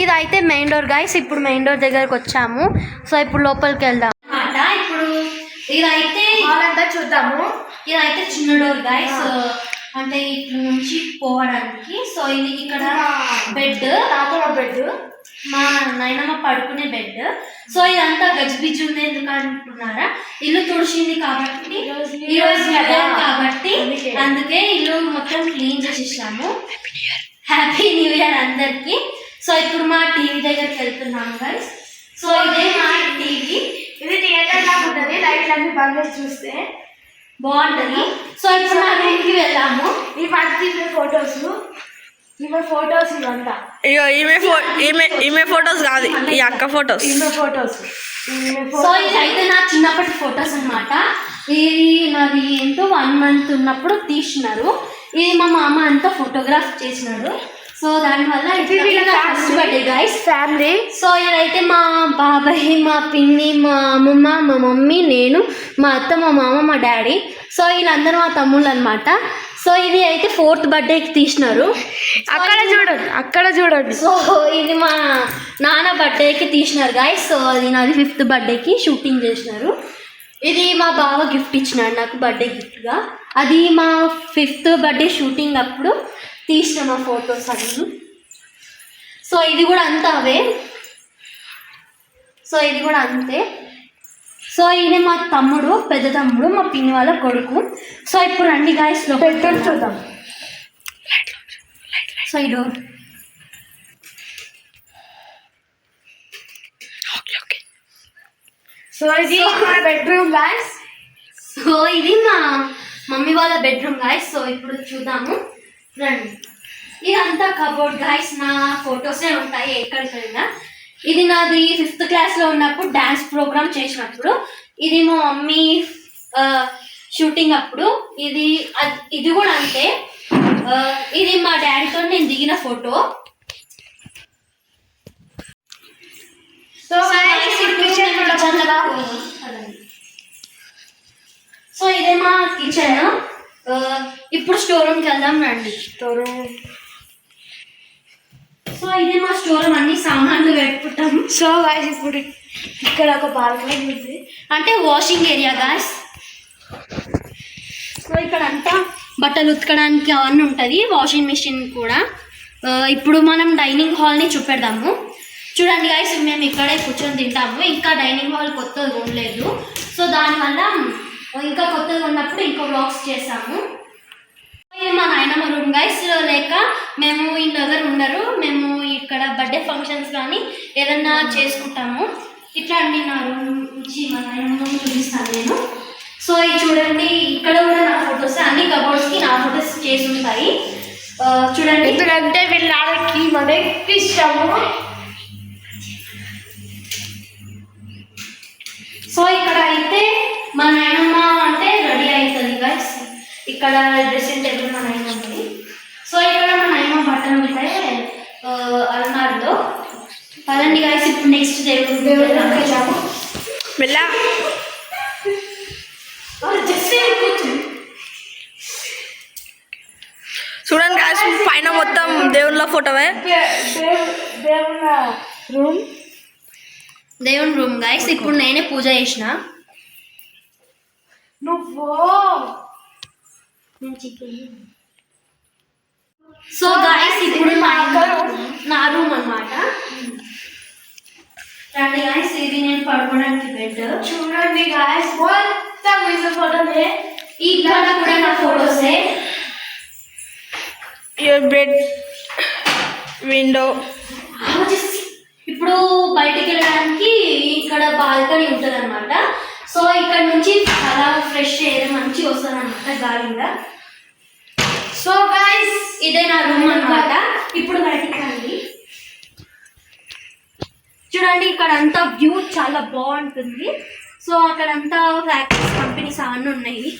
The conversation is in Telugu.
ఇది అయితే మెయిన్ డోర్ గైస్. ఇప్పుడు మెయిన్ డోర్ దగ్గరకు వచ్చాము. సో ఇప్పుడు లోపలికి వెళ్దాం అన్నమాట. ఇప్పుడు ఇదైతే అంతా చూద్దాము. ఇదైతే చిన్న డోర్ గైస్, అంటే ఇట్ల నుంచి పోవడానికి. సో ఇది ఇక్కడ బెడ్, బెడ్, మా నాయనమ్మ పడుకునే బెడ్. సో ఇదంతా గజిబిజి ఉంది ఎందుకు అనుకుంటున్నారా, ఇల్లు తుడిచింది కాబట్టి, ఈరోజు కాబట్టి అందుకే ఇల్లు మొత్తం క్లీన్ చేసేసాము. హ్యాపీ న్యూ ఇయర్ అందరికి. సో ఇప్పుడు మా టీవీ దగ్గరికి వెళ్తున్నాము గైస్. సో ఇదే మా టీవీ. ఇది థియేటర్ లాగా ఉంటుంది, లైట్ అన్ని బంద్ చేసి చూస్తే బాగుంటుంది. సో ఇప్పుడు మా రూమ్కి వెళ్దాము. ఈ పత్తి ఫొటోస్, ఈమె ఫొటోస్ ఇవంతా. ఇగో ఈమె ఫొటోస్ కాదు, ఈ అక్క ఫొటోస్. ఈమె ఫొటోస్. సో ఇది అయితే నా చిన్నప్పటి ఫొటోస్ అన్నమాట. ఇది నాది ఎంతో 1 month ఉన్నప్పుడు తీసినారు. ఇది మా మామ అంతా ఫోటోగ్రాఫ్ చేసినాడు. సో దానివల్ల first birthday guys family. So ఇదైతే మా బాబాయ్, మా పిన్ని, మా అమ్మమ్మ, మా మమ్మీ, నేను, మా అత్త, మా మామ, మా డాడీ. సో వీళ్ళందరూ మా తమ్ముళ్ళు అనమాట. సో ఇది అయితే 4th బర్త్డేకి తీసినారు. అక్కడ చూడండి. సో ఇది మా నాన్న బర్త్డేకి తీసినారు గైస్. సో అది నాది 5th బర్త్డేకి షూటింగ్ చేసినారు. ఇది మా బావ గిఫ్ట్ ఇచ్చినాడు నాకు బర్త్డే గిఫ్ట్గా. అది మా 5th బర్త్డే షూటింగ్ అప్పుడు తీసిన మా ఫొటోస్ అన్నీ. సో ఇది కూడా అంతా అవే. సో ఇది కూడా అంతే. సో ఈయన మా తమ్ముడు, పెద్ద తమ్ముడు, మా పిన్ని వాళ్ళ కొడుకు. సో ఇప్పుడు రండి గాయస్ బెడ్రూమ్ చూద్దాం. సో ఈ డోర్. సో ఇది మా బెడ్రూమ్ గాయస్. సో ఇది మా మమ్మీ వాళ్ళ బెడ్రూమ్ గాయస్. సో ఇప్పుడు చూద్దాము రండి. ఇదంతా కబోర్డ్ గాయస్. నా ఫొటోసే ఉంటాయి ఎక్కడికైనా. ఇది నాది 5th క్లాస్లో ఉన్నప్పుడు డ్యాన్స్ ప్రోగ్రామ్ చేసినప్పుడు. ఇది మా మమ్మీ షూటింగ్ అప్పుడు. ఇది కూడా అంతే. ఇది మా డాడీతో నేను దిగిన ఫోటో. సో ఇదే మా కిచెన్. ఇప్పుడు స్టోర్ రూమ్కి వెళ్దాం రండి. సో ఇదే మా స్టోర్ రూమ్, అన్ని సామాన్లు పెట్టుకుంటాము. సో గాయస్ ఇప్పుడు ఇక్కడ ఒక బాల్కనీ ఉంది, అంటే వాషింగ్ ఏరియా గాయస్. సో ఇక్కడ అంతా బట్టలు ఉతకడానికి అవన్నీ ఉంటుంది, వాషింగ్ మిషన్ కూడా. ఇప్పుడు మనం డైనింగ్ హాల్ని చూపెడదాము. చూడండి గాయస్, మేము ఇక్కడే కూర్చొని తింటాము. ఇంకా డైనింగ్ హాల్ కొత్తగా ఉండలేదు. సో దానివల్ల ఇంకా కొత్తగా ఉన్నప్పుడు ఇంకో వ్లాగ్స్ చేసాము. ఇది మా నాయనమ్మ రూమ్ గైస్. లేక మేము ఇంటి దగ్గర ఉండరు, మేము ఇక్కడ బర్త్డే ఫంక్షన్స్ కానీ ఏదన్నా చేసుకుంటాము. ఇట్లా అండి నా రూమ్ నుంచి మా నాయనమ్మ చూపిస్తాను నేను. సో ఇది చూడండి, ఇక్కడ కూడా నా ఫొటోస్, అన్ని కబోర్డ్స్కి నా ఫొటోస్ చేసి ఉంటాయి. చూడండి, ఎందుకంటే వీళ్ళకి మనకి ఇష్టము. సో ఇక్కడ అయితే మా నాయనమ్మ అంటే రెడీ అవుతుంది గైస్. ఇక్కడ డ్రెస్సింగ్ టేబుల్ మా నాయనమ్మది. సో ఇక్కడ మా నాయనమ్మ బట్టలు ఉంటాయి అల్మార్లో. పదండి గైస్, ఇప్పుడు నెక్స్ట్ దేవుడు వెళ్ళాము. వెళ్ళా చూడండి గాయస్, పైన మొత్తం దేవుళ్ళ ఫోటోవే. దేవుని రూమ్ గైస్. ఇప్పుడు నేనే పూజ చేసిన. సో గైస్ ఇప్పుడు నా రూమ్ అన్నమాట. రండి గైస్, ఇది నేను పడుకోవడానికి బెడ్. చూడండి గాయస్, మొత్తం ఫోటోలే. ఇక్కడ కూడా నా ఫోటోసే. Bed, window. ఇప్పుడు బయటికి వెళ్ళడానికి ఇక్కడ బాల్కనీ ఉంటుంది అనమాట. సో ఇక్కడ నుంచి చాలా ఫ్రెష్ ఎయిర్ మంచి వస్తుంది అనమాట, గాలిగా. సో గైస్ ఇదే నా రూమ్ అనమాట. ఇప్పుడు బయటికి రండి. చూడండి, ఇక్కడ అంతా వ్యూ చాలా బాగుంటుంది. సో అక్కడంతా ఫ్యాక్టరీస్, కంపెనీస్ అవన్నీ ఉన్నాయి.